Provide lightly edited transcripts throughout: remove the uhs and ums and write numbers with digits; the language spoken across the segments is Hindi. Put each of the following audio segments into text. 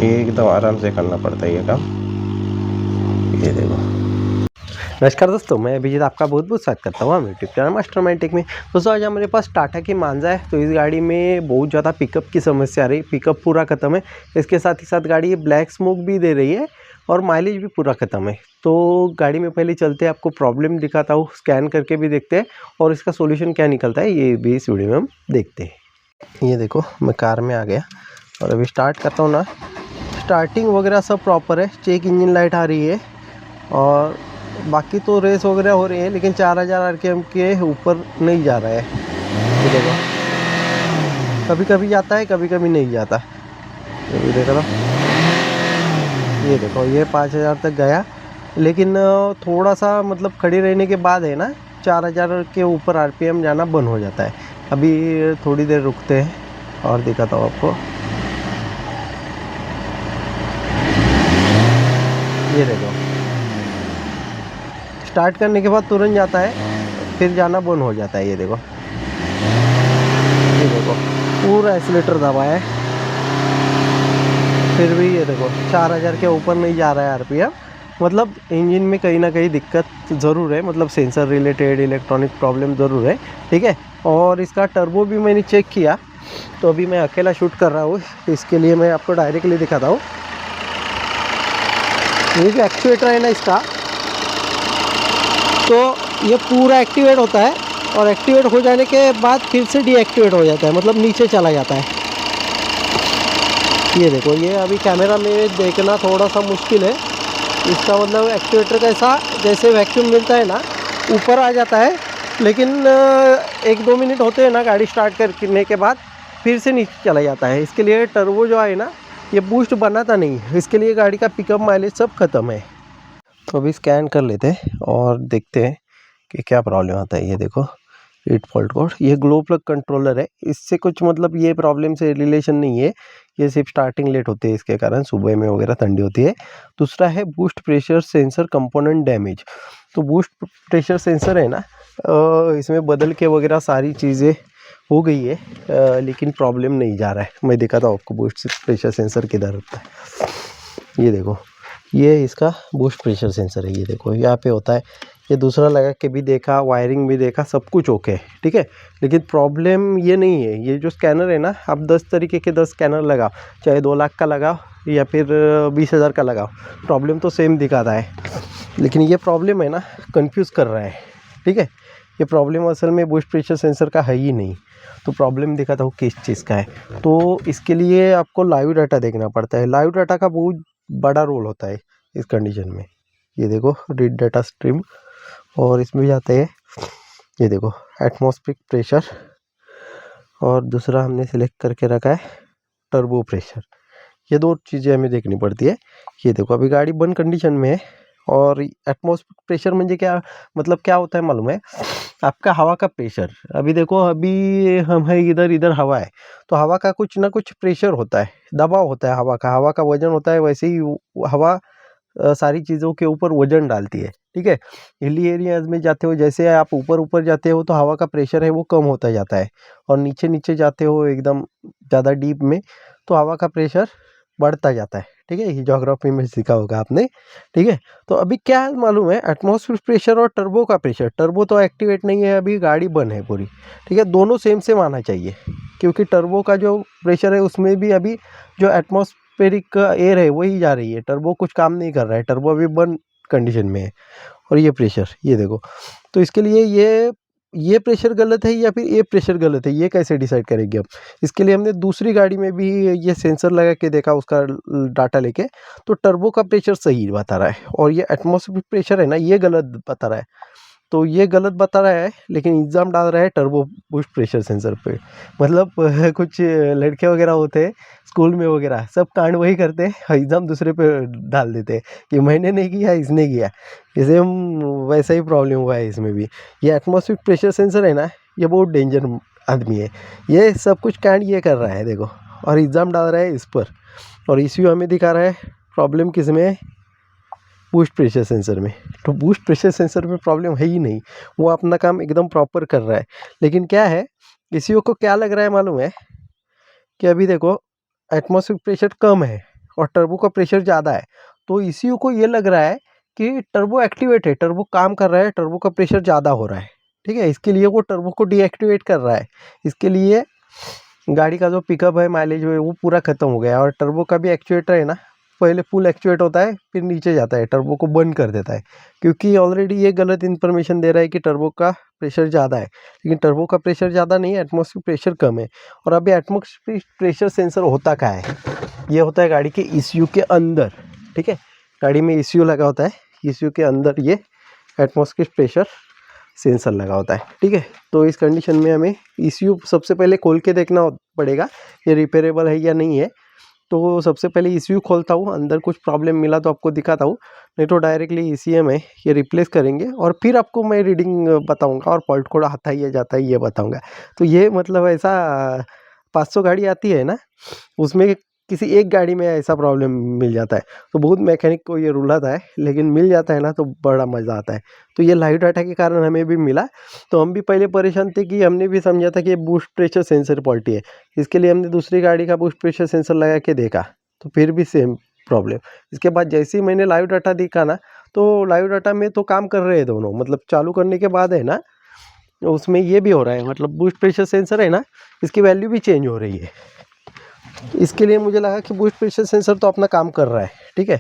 ये एकदम आराम से करना पड़ता है ये काम। ये देखो। नमस्कार दोस्तों, मैं अभिजीत आपका बहुत बहुत स्वागत करता हूँ यूट्यूब चैनल मास्टरमाइंड टेक में। दोस्तों आज हमारे पास टाटा की मांजा है। तो इस गाड़ी में बहुत ज़्यादा पिकअप की समस्या आ रही है, पिकअप पूरा खत्म है। इसके साथ ही साथ गाड़ी ब्लैक स्मोक भी दे रही है और माइलेज भी पूरा खत्म है। तो गाड़ी में पहले चलते हैं, आपको प्रॉब्लम दिखाता हूँ, स्कैन करके भी देखते हैं और इसका सोल्यूशन क्या निकलता है ये भी इस वीडियो में हम देखते हैं। ये देखो, मैं कार में आ गया और अभी स्टार्ट करता हूँ ना। स्टार्टिंग वगैरह सब प्रॉपर है, चेक इंजन लाइट आ रही है और बाकी तो रेस वगैरह हो रही है, लेकिन 4000 आरपीएम के ऊपर नहीं जा रहा है। ये देखो, कभी कभी जाता है, कभी कभी नहीं जाता। ये देख रहा, ये देखो, ये 5000 तक गया, लेकिन थोड़ा सा मतलब खड़ी रहने के बाद है ना 4000 के ऊपर आरपीएम जाना बंद हो जाता है। अभी थोड़ी देर रुकते हैं और दिखाता हूँ आपको। ये देखो, स्टार्ट करने के बाद तुरंत जाता है, फिर जाना बंद हो जाता है। ये देखो, ये देखो, पूरा एक्सीलेटर दबा है, फिर भी ये देखो 4000 के ऊपर नहीं जा रहा है आरपीएम। मतलब इंजन में कहीं ना कहीं दिक्कत ज़रूर है, मतलब सेंसर रिलेटेड इलेक्ट्रॉनिक प्रॉब्लम ज़रूर है, ठीक है। और इसका टर्बो भी मैंने चेक किया, तो अभी मैं अकेला शूट कर रहा हूँ, इसके लिए मैं आपको डायरेक्टली दिखाता हूँ। ये जो एक्चुएटर है ना इसका, तो ये पूरा एक्टिवेट होता है और एक्टिवेट हो जाने के बाद फिर से डीएक्टिवेट हो जाता है, मतलब नीचे चला जाता है। ये देखो, ये अभी कैमरा में देखना थोड़ा सा मुश्किल है। इसका मतलब एक्टिवेटर कैसा, जैसे वैक्यूम मिलता है ना, ऊपर आ जाता है, लेकिन 1-2 मिनट होते हैं ना गाड़ी स्टार्ट करने के बाद फिर से नीचे चला जाता है। इसके लिए टर्बो जो है ना, ये बूस्ट बनाता नहीं है, इसके लिए गाड़ी का पिकअप माइलेज सब खत्म है। तो अभी स्कैन कर लेते हैं और देखते हैं कि क्या प्रॉब्लम आता है। ये देखो, रीड फॉल्ट कोड, ये ग्लो प्लग कंट्रोलर है, इससे कुछ मतलब ये प्रॉब्लम से रिलेशन नहीं है, ये सिर्फ स्टार्टिंग लेट होती है, इसके कारण सुबह में वगैरह ठंडी होती है। दूसरा है boost pressure sensor component damage. तो बूस्ट प्रेशर सेंसर है ना, इसमें बदल के वगैरह सारी चीज़ें हो गई है, लेकिन प्रॉब्लम नहीं जा रहा है। मैं दिखाता हूँ आपको बूस्ट प्रेशर सेंसर किधर होता है। ये देखो, ये इसका बूस्ट प्रेशर सेंसर है। ये देखो, यहाँ पे होता है। ये दूसरा लगा के भी देखा, वायरिंग भी देखा, सब कुछ ओके है, ठीक है। लेकिन प्रॉब्लम ये नहीं है। ये जो स्कैनर है ना, आप 10 तरीके के 10 स्कैनर लगाओ, चाहे 2 लाख का लगाओ या फिर 20,000 का लगाओ, प्रॉब्लम तो सेम दिखाता है। लेकिन ये प्रॉब्लम है ना, कंफ्यूज कर रहा है, ठीक है। ये प्रॉब्लम असल में बूस्ट प्रेशर सेंसर का है ही नहीं। तो प्रॉब्लम दिखाता हूँ किस चीज़ का है। तो इसके लिए आपको लाइव डाटा देखना पड़ता है। लाइव डाटा का बहुत बड़ा रोल होता है इस कंडीशन में। ये देखो, रीड डाटा स्ट्रीम, और इसमें जाते हैं। ये देखो, एटमॉस्फेरिक प्रेशर, और दूसरा हमने सिलेक्ट करके रखा है टर्बो प्रेशर। ये 2 चीज़ें हमें देखनी पड़ती है। ये देखो, अभी गाड़ी बंद कंडीशन में है। और एटमॉस्फेरिक प्रेशर म्हणजे क्या, मतलब क्या होता है मालूम है, आपका हवा का प्रेशर। अभी देखो, अभी हम है इधर, इधर हवा है, तो हवा का कुछ ना कुछ प्रेशर होता है, दबाव होता है हवा का, हवा का वजन होता है। वैसे ही हवा सारी चीज़ों के ऊपर वजन डालती है, ठीक है। हिली एरियाज में जाते हो, जैसे आप ऊपर ऊपर जाते हो तो हवा का प्रेशर है वो कम होता जाता है, और नीचे नीचे जाते हो एकदम ज़्यादा डीप में, तो हवा का प्रेशर बढ़ता जाता है, ठीक है। ये ज्योग्राफी में सीखा होगा आपने, ठीक है। तो अभी क्या मालूम है, एटमॉस्फेरिक प्रेशर और टर्बो का प्रेशर, टर्बो तो एक्टिवेट नहीं है, अभी गाड़ी बंद है पूरी, ठीक है। दोनों सेम सेम आना चाहिए, क्योंकि टर्बो का जो प्रेशर है उसमें भी अभी जो एटमॉस्फेरिक एयर है वही जा रही है, टर्बो कुछ काम नहीं कर रहा है, टर्बो अभी बंद कंडीशन में है। और ये प्रेशर, ये देखो, तो इसके लिए ये प्रेशर गलत है या फिर ये प्रेशर गलत है, ये कैसे डिसाइड करेंगे हम। इसके लिए हमने दूसरी गाड़ी में भी ये सेंसर लगा के देखा, उसका डाटा लेके, तो टर्बो का प्रेशर सही बता रहा है और ये एटमॉस्फेरिक प्रेशर है ना, ये गलत बता रहा है। तो ये गलत बता रहा है, लेकिन एग्ज़ाम डाल रहा है टर्बो बूस्ट प्रेशर सेंसर पे। मतलब कुछ लड़के वगैरह होते हैं स्कूल में वगैरह, सब कांड वही करते हैं, एग्ज़ाम दूसरे पे डाल देते हैं कि मैंने नहीं किया, इसने किया। जैसे हम, वैसा ही प्रॉब्लम हुआ है इसमें भी। ये एटमॉस्फेरिक प्रेशर सेंसर है ना, ये बहुत डेंजर आदमी है। ये सब कुछ कांड ये कर रहा है देखो, और एग्ज़ाम डाल रहा है इस पर, और इश्यू हमें दिखा रहा है। प्रॉब्लम किस में है, बूस्ट प्रेशर सेंसर में। तो बूस्ट प्रेशर सेंसर में प्रॉब्लम है ही नहीं, वो अपना काम एकदम प्रॉपर कर रहा है। लेकिन क्या है, किसी को क्या लग रहा है मालूम है, कि अभी देखो एटमॉस्फेरिक प्रेशर कम है और टर्बो का प्रेशर ज़्यादा है, तो ECU को ये लग रहा है कि टर्बो एक्टिवेट है, टर्बो काम कर रहा है, टर्बो का प्रेशर ज़्यादा हो रहा है, ठीक है। इसके लिए वो टर्बो को डीएक्टिवेट कर रहा है। इसके लिए गाड़ी का जो पिकअप है, माइलेज है, वो पूरा ख़त्म हो गया। और टर्बो का भी एक्चुएटर है ना, पहले फुल एक्चुएट होता है, फिर नीचे जाता है, टर्बो को बंद कर देता है, क्योंकि ऑलरेडी ये गलत इन्फॉर्मेशन दे रहा है कि टर्बो का प्रेशर ज़्यादा है, लेकिन टर्बो का प्रेशर ज़्यादा नहीं है, एटमॉस्फेयर प्रेशर कम है। और अभी एटमॉस्फेयर प्रेशर सेंसर होता क्या है, ये होता है गाड़ी के ECU के अंदर, ठीक है। गाड़ी में ECU लगा होता है, ECU के अंदर ये एटमॉस्फेयर प्रेशर सेंसर लगा होता है, ठीक है। तो इस कंडीशन में हमें ECU सबसे पहले खोल के देखना पड़ेगा ये रिपेयरेबल है या नहीं है। तो सबसे पहले ECU खोलता हूँ, अंदर कुछ प्रॉब्लम मिला तो आपको दिखाता हूँ, नहीं तो डायरेक्टली ECM है ये रिप्लेस करेंगे और फिर आपको मैं रीडिंग बताऊँगा और फॉल्ट कोड आता है या जाता है ये बताऊँगा। तो ये मतलब ऐसा 500 गाड़ी आती है ना, उसमें किसी एक गाड़ी में ऐसा प्रॉब्लम मिल जाता है, तो बहुत मैकेनिक को ये रुलाता है, लेकिन मिल जाता है ना तो बड़ा मज़ा आता है। तो ये लाइव डाटा के कारण हमें भी मिला, तो हम भी पहले परेशान थे कि हमने भी समझा था कि ये बूस्ट प्रेशर सेंसर फॉल्टी है। इसके लिए हमने दूसरी गाड़ी का बूस्ट प्रेशर सेंसर लगा के देखा, तो फिर भी सेम प्रॉब्लम। इसके बाद जैसे ही मैंने लाइव डाटा देखा ना, तो लाइव डाटा में तो काम कर रहे हैं दोनों, मतलब चालू करने के बाद है ना, उसमें ये भी हो रहा है, मतलब बूस्ट प्रेशर सेंसर है ना, इसकी वैल्यू भी चेंज हो रही है। इसके लिए मुझे लगा कि बूस्ट प्रेशर सेंसर तो अपना काम कर रहा है, ठीक है।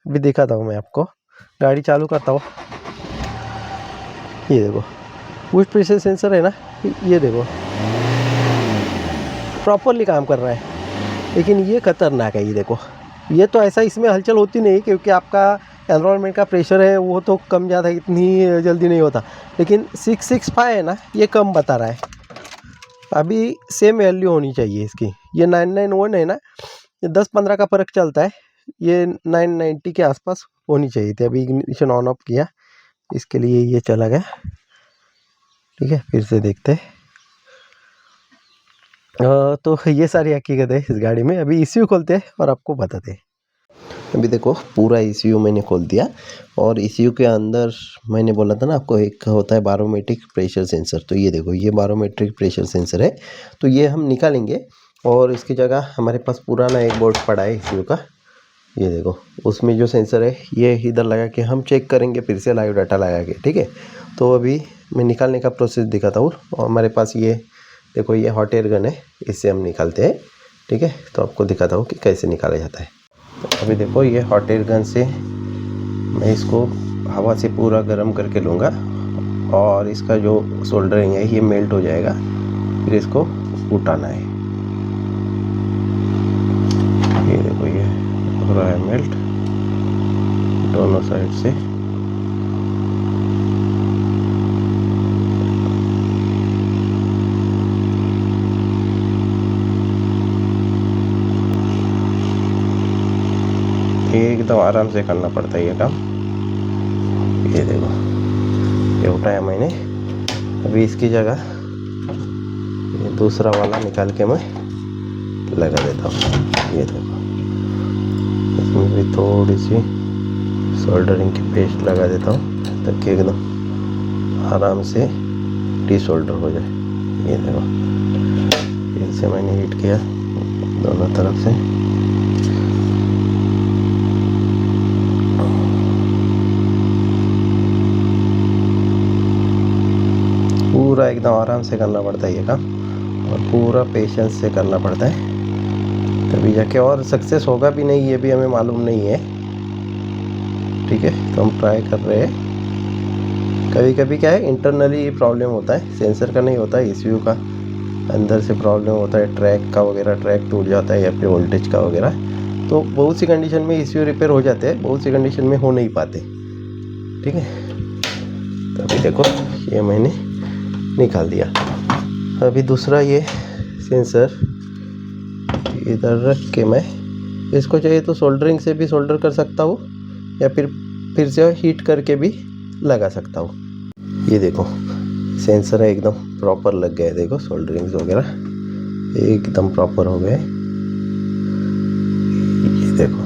अभी दिखाता हूँ मैं आपको, गाड़ी चालू करता हूँ, ये देखो बूस्ट प्रेशर सेंसर है ना, ये देखो प्रॉपरली काम कर रहा है। लेकिन ये खतरनाक है, ये देखो, ये तो ऐसा इसमें हलचल होती नहीं, क्योंकि आपका एनवायरनमेंट का प्रेशर है वो तो कम ज़्यादा इतनी जल्दी नहीं होता, लेकिन 665 है ना, ये कम बता रहा है। अभी सेम वैल्यू होनी चाहिए इसकी, ये 991 है ना, ये 10-15 का फ़र्क चलता है, ये 990 के आसपास होनी चाहिए थी। अभी इग्निशन ऑन ऑफ किया, इसके लिए ये चला गया, ठीक है। फिर से देखते हैं। तो ये सारी हकीकत है इस गाड़ी में। अभी ECU खोलते हैं और आपको बताते हैं। अभी देखो पूरा ECU मैंने खोल दिया, और ECU के अंदर मैंने बोला था ना आपको, एक होता है बारोमेट्रिक प्रेशर सेंसर। तो ये देखो, ये बारोमेट्रिक प्रेशर सेंसर है, तो ये हम निकालेंगे। और इसकी जगह हमारे पास पुराना एक बोर्ड पड़ा है ECU का, ये देखो, उसमें जो सेंसर है ये इधर लगा के हम चेक करेंगे, फिर से लाइव डाटा लगा के, ठीक है। तो अभी मैं निकालने का प्रोसेस दिखाता हूँ। और हमारे पास ये देखो, ये हॉट एयर गन है, इससे हम निकालते हैं, ठीक है। तो आपको दिखाता हूँ कि कैसे निकाला जाता है। अभी देखो, ये हॉट एयर गन से मैं इसको हवा से पूरा गर्म करके लूँगा, और इसका जो सोल्डरिंग है ये मेल्ट हो जाएगा, फिर इसको उठाना है। ये देखो, ये हो रहा है मेल्ट दोनों साइड से। एकदम आराम से करना पड़ता है ये काम। ये देखो, ये उठाया मैंने। अभी इसकी जगह ये दूसरा वाला निकाल के मैं लगा देता हूँ। ये देखो, इसमें भी थोड़ी सी सोल्डरिंग की पेस्ट लगा देता हूँ, ताकि एकदम आराम से डीसोल्डर हो जाए। ये देखो, फिर से मैंने हीट किया दोनों तरफ से। पूरा एकदम आराम से करना पड़ता है ये काम, और पूरा पेशेंस से करना पड़ता है, तभी जाके, और सक्सेस होगा भी नहीं ये भी हमें मालूम नहीं है, ठीक है। तो हम ट्राई कर रहे हैं। कभी कभी क्या है, इंटरनली प्रॉब्लम होता है, सेंसर का नहीं होता है, ECU का अंदर से प्रॉब्लम होता है, ट्रैक का वगैरह, ट्रैक टूट जाता है, या फिर वोल्टेज का वगैरह। तो बहुत सी कंडीशन में ECU रिपेयर हो जाते हैं, बहुत सी कंडीशन में हो नहीं पाते, ठीक है। तो अभी देखो, ये मैंने निकाल दिया। अभी दूसरा ये सेंसर इधर रख के मैं इसको चाहिए तो सोल्डरिंग से भी सोल्डर कर सकता हूँ, या फिर से हीट करके भी लगा सकता हूँ। ये देखो, सेंसर है एकदम प्रॉपर लग गया है, देखो सोल्डरिंग्स वगैरह एकदम प्रॉपर हो गए, ये देखो,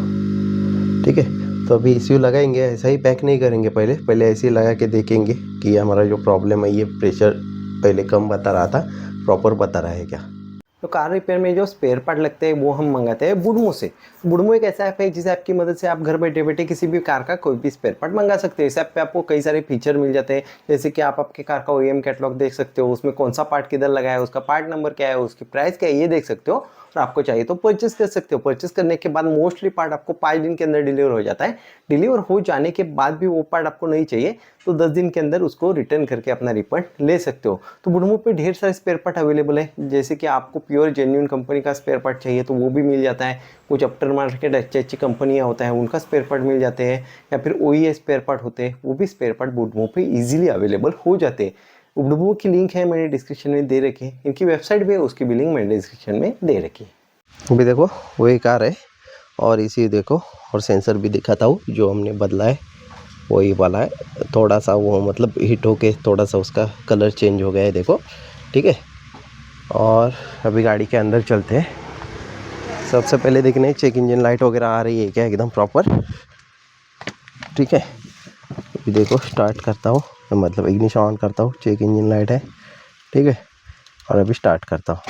ठीक है। तो अभी ECU लगाएंगे, ऐसा ही पैक नहीं करेंगे, पहले ऐसे ही लगा के देखेंगे कि हमारा जो प्रॉब्लम है, ये प्रेशर पहले कम बता रहा था, प्रॉपर बता रहा है क्या। तो कार रिपेयर में जो स्पेयर पार्ट लगते हैं वो हम मंगाते हैं बुडमो से। बुडमो एक ऐसा ऐप है जिस ऐप की मदद से आप घर बैठे बैठे किसी भी कार का कोई भी स्पेयर पार्ट मंगा सकते हैं। इस ऐप पे आपको कई सारे फीचर मिल जाते हैं, जैसे कि आप आपके कार का OEM कैटलॉग देख सकते हो, उसमें कौन सा पार्ट किधर लगा है, उसका पार्ट नंबर क्या है, उसकी प्राइस क्या है, ये देख सकते हो। और आपको चाहिए तो परचेस कर सकते हो। परचेस करने के बाद मोस्टली पार्ट आपको 5 दिन के अंदर डिलीवर हो जाता है। डिलीवर हो जाने के बाद भी वो पार्ट आपको नहीं चाहिए तो 10 दिन के अंदर उसको रिटर्न करके अपना रिफंड ले सकते हो। तो बुडमो पे ढेर सारे स्पेयर पार्ट अवेलेबल है, जैसे कि आपको प्योर जेन्युइन कंपनी का स्पेयर पार्ट चाहिए तो वो भी मिल जाता है। कुछ आफ्टर मार्केट अच्छी अच्छी कंपनियाँ होता है उनका स्पेयर पार्ट मिल जाते हैं, या फिर OEM स्पेयर पार्ट होते हैं, वो भी स्पेयर पार्ट बुडमो पे ईजिली अवेलेबल हो जाते हैं। बुडमो की लिंक है मैंने डिस्क्रिप्शन में दे रखी है, इनकी वेबसाइट भी है उसकी भी लिंक मैंने डिस्क्रिप्शन में दे रखी है। अभी देखो वही कार है, और इसी देखो, और सेंसर भी दिखाता हूँ जो हमने बदला है वही वाला है। थोड़ा सा वो मतलब हीट होके थोड़ा सा उसका कलर चेंज हो गया है, देखो ठीक है। और अभी गाड़ी के अंदर चलते हैं। सबसे पहले देखने चेक इंजन लाइट वगैरह आ रही है क्या एकदम प्रॉपर, ठीक है। अभी देखो स्टार्ट करता हूँ, मतलब इग्निशन ऑन करता हूँ, चेक इंजन लाइट है, ठीक है। और अभी स्टार्ट करता हूँ,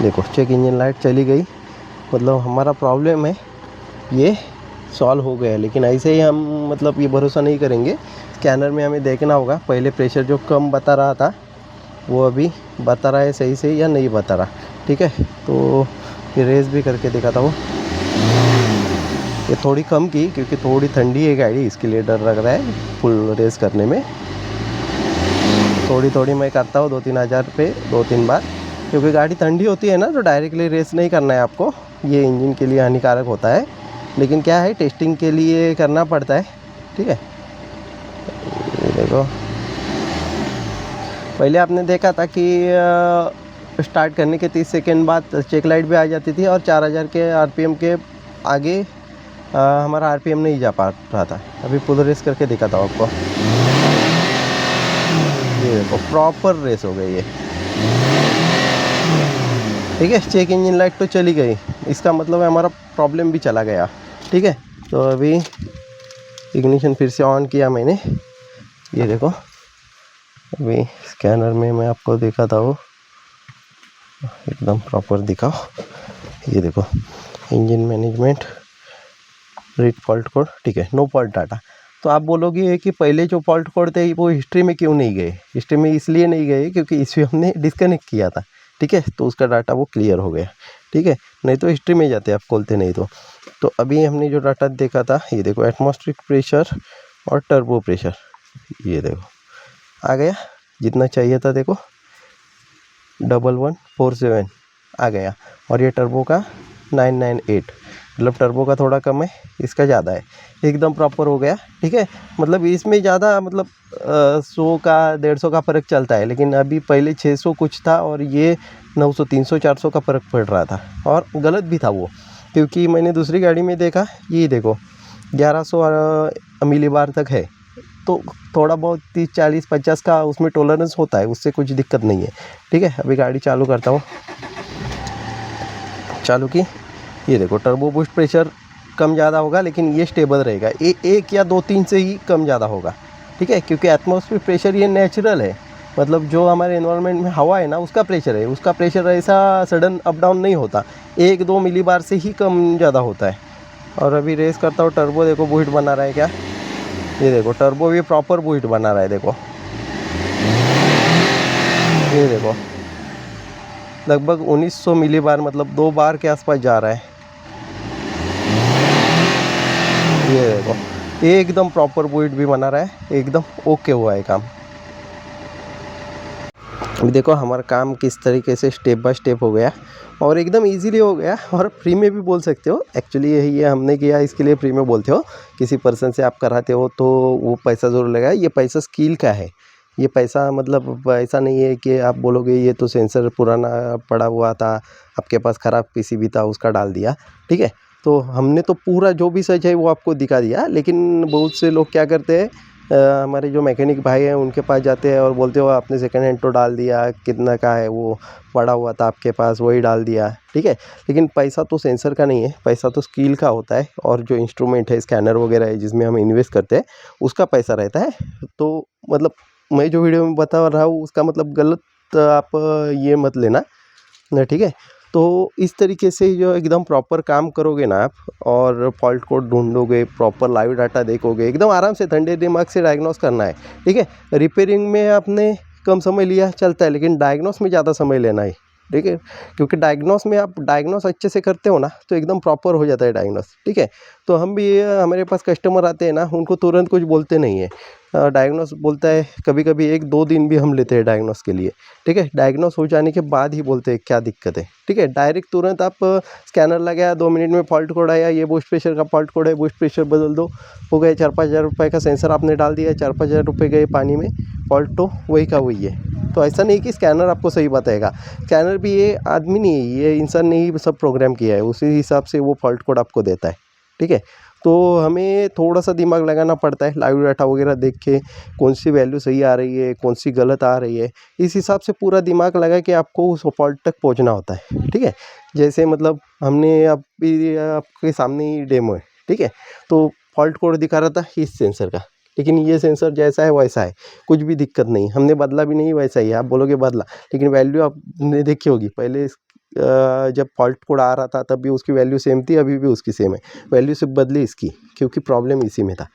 देखो चेक इंजन लाइट चली गई, मतलब हमारा प्रॉब्लम है ये सॉल्व हो गया है। लेकिन ऐसे ही हम मतलब ये भरोसा नहीं करेंगे, स्कैनर में हमें देखना होगा पहले प्रेशर जो कम बता रहा था वो अभी बता रहा है सही से या नहीं बता रहा, ठीक है। तो ये रेस भी करके दिखाता हूँ। ये थोड़ी कम की क्योंकि थोड़ी ठंडी है गाड़ी, इसके लिए डर लग रहा है फुल रेस करने में। थोड़ी थोड़ी मैं करता हूँ 2-3 हज़ार पे 2-3 बार, क्योंकि गाड़ी ठंडी होती है ना तो डायरेक्टली रेस नहीं करना है आपको, ये इंजन के लिए हानिकारक होता है। लेकिन क्या है टेस्टिंग के लिए करना पड़ता है, ठीक है। ये देखो पहले आपने देखा था कि स्टार्ट करने के 30 सेकेंड बाद चेक लाइट भी आ जाती थी और 4000 के RPM के आगे हमारा RPM नहीं जा पा रहा था। अभी फुल रेस करके दिखाता हूँ आपको, ये देखो प्रॉपर रेस हो गई है, ठीक है। चेक इंजन लाइट तो चली गई, इसका मतलब है हमारा प्रॉब्लम भी चला गया, ठीक है। तो अभी इग्निशन फिर से ऑन किया मैंने, ये देखो अभी स्कैनर में मैं आपको दिखाता हूँ एकदम प्रॉपर दिखाओ। ये देखो engine management read fault code, ठीक है, नो फॉल्ट डाटा। तो आप बोलोगे कि पहले जो फॉल्ट कोड थे वो हिस्ट्री में क्यों नहीं गए? हिस्ट्री में इसलिए नहीं गए क्योंकि इसे हमने डिस्कनेक्ट किया था, ठीक है। तो उसका डाटा वो क्लियर हो गया, ठीक है, नहीं तो हिस्ट्री में जाते आप खोलते नहीं तो अभी हमने जो डाटा देखा था ये देखो एटमॉस्फेरिक प्रेशर और टर्बो प्रेशर, ये देखो आ गया जितना चाहिए था, देखो 1147 आ गया। और ये टर्बो का 998, मतलब टर्बो का थोड़ा कम है इसका ज़्यादा है, एकदम प्रॉपर हो गया, ठीक है। मतलब इसमें ज़्यादा मतलब 100 का 150 का फ़र्क चलता है, लेकिन अभी पहले 600 कुछ था और ये 900 300 400 का फ़र्क पड़ रहा था। और गलत भी था वो, क्योंकि मैंने दूसरी गाड़ी में देखा, ये देखो 1100 मिलीबार तक है। तो थोड़ा बहुत 30-40-50 का उसमें टॉलरेंस होता है, उससे कुछ दिक्कत नहीं है, ठीक है। अभी गाड़ी चालू करता हूँ, चालू की, ये देखो टर्बो बूस्ट प्रेशर कम ज़्यादा होगा लेकिन ये स्टेबल रहेगा, एक या 2-3 से ही कम ज़्यादा होगा, ठीक है। क्योंकि एटमॉस्फेरिक प्रेशर ये नेचुरल है, मतलब जो हमारे एनवायरनमेंट में हवा है ना उसका प्रेशर है, उसका प्रेशर ऐसा सडन अप डाउन नहीं होता, 1-2 मिलीबार से ही कम ज़्यादा होता है। और अभी रेस करता हूँ, टर्बो देखो बूस्ट बना रहा है क्या, ये देखो टर्बो भी प्रॉपर बूस्ट बना रहा है, देखो ये देखो लगभग 1900 मिलीबार, मतलब 2 बार के आसपास जा रहा है, ये देखो एकदम प्रॉपर बूस्ट भी बना रहा है, एकदम ओके हुआ है काम। अभी देखो हमारा काम किस तरीके से स्टेप बाय स्टेप हो गया और एकदम इजीली हो गया, और फ्री में भी बोल सकते हो। एक्चुअली यही ये हमने किया इसके लिए फ्री में बोलते हो, किसी पर्सन से आप कराते हो तो वो पैसा ज़रूर लगेगा, ये पैसा स्किल का है। ये पैसा मतलब ऐसा नहीं है कि आप बोलोगे ये तो सेंसर पुराना पड़ा हुआ था, आपके पास ख़राब पीसीबी था उसका डाल दिया, ठीक है। तो हमने तो पूरा जो भी सच है वो आपको दिखा दिया, लेकिन बहुत से लोग क्या करते हैं, हमारे जो मैकेनिक भाई हैं उनके पास जाते हैं और बोलते हो आपने सेकंड हैंड तो डाल दिया, कितना का है वो पड़ा हुआ था आपके पास वही डाल दिया, ठीक है। लेकिन पैसा तो सेंसर का नहीं है, पैसा तो स्किल का होता है, और जो इंस्ट्रूमेंट है स्कैनर वगैरह है जिसमें हम इन्वेस्ट करते हैं उसका पैसा रहता है। तो मतलब मैं जो वीडियो में बता रहा हूँ उसका मतलब गलत आप ये मत लेना ना, ठीक है। तो इस तरीके से जो एकदम प्रॉपर काम करोगे ना आप, और फॉल्ट कोड ढूंढोगे, प्रॉपर लाइव डाटा देखोगे, एकदम आराम से ठंडे दिमाग से डायग्नोस करना है, ठीक है। रिपेयरिंग में आपने कम समय लिया चलता है, लेकिन डायग्नोस में ज़्यादा समय लेना है, ठीक है। क्योंकि डायग्नोस में आप डायग्नोस अच्छे से करते हो ना तो एकदम प्रॉपर हो जाता है डायग्नोस, ठीक है। तो हम भी हमारे पास कस्टमर आते हैं ना, उनको तुरंत कुछ बोलते नहीं है। डायग्नोस बोलता है, कभी कभी 1-2 दिन भी हम लेते हैं डायग्नोस के लिए, ठीक है। डायग्नोस हो जाने के बाद ही बोलते हैं क्या दिक्कत है, ठीक है। डायरेक्ट तुरंत आप स्कैनर लगाया, 2 मिनट में फॉल्ट कोड आया, ये बूस्ट प्रेशर का फॉल्ट कोड है, बूस्ट प्रेशर बदल दो, हो गए। 4-5 हज़ार रुपये का सेंसर आपने डाल दिया, 4-5 हज़ार रुपये गए पानी में, फॉल्ट तो वही का वही है। तो ऐसा नहीं कि स्कैनर आपको सही बताएगा। स्कैनर भी ये आदमी नहीं है, ये इंसान ने ही सब प्रोग्राम किया है, उसी हिसाब से वो फॉल्ट कोड आपको देता है, ठीक है। तो हमें थोड़ा सा दिमाग लगाना पड़ता है, लाइव डाटा वगैरह देख के कौन सी वैल्यू सही आ रही है, कौन सी गलत आ रही है, इस हिसाब से पूरा दिमाग लगा के आपको उस फॉल्ट तक पहुंचना होता है, ठीक है। जैसे मतलब हमने अभी आपके सामने ही डेमो है, ठीक है। तो फॉल्ट कोड दिखा रहा था इस सेंसर का, लेकिन ये सेंसर जैसा है वैसा है, कुछ भी दिक्कत नहीं, हमने बदला भी नहीं, वैसा ही है। आप बोलोगे बदला, लेकिन वैल्यू आपने देखी होगी पहले जब फॉल्ट कोड आ रहा था तब भी उसकी वैल्यू सेम थी, अभी भी उसकी सेम है। वैल्यू सिर्फ बदली इसकी, क्योंकि प्रॉब्लम इसी में था,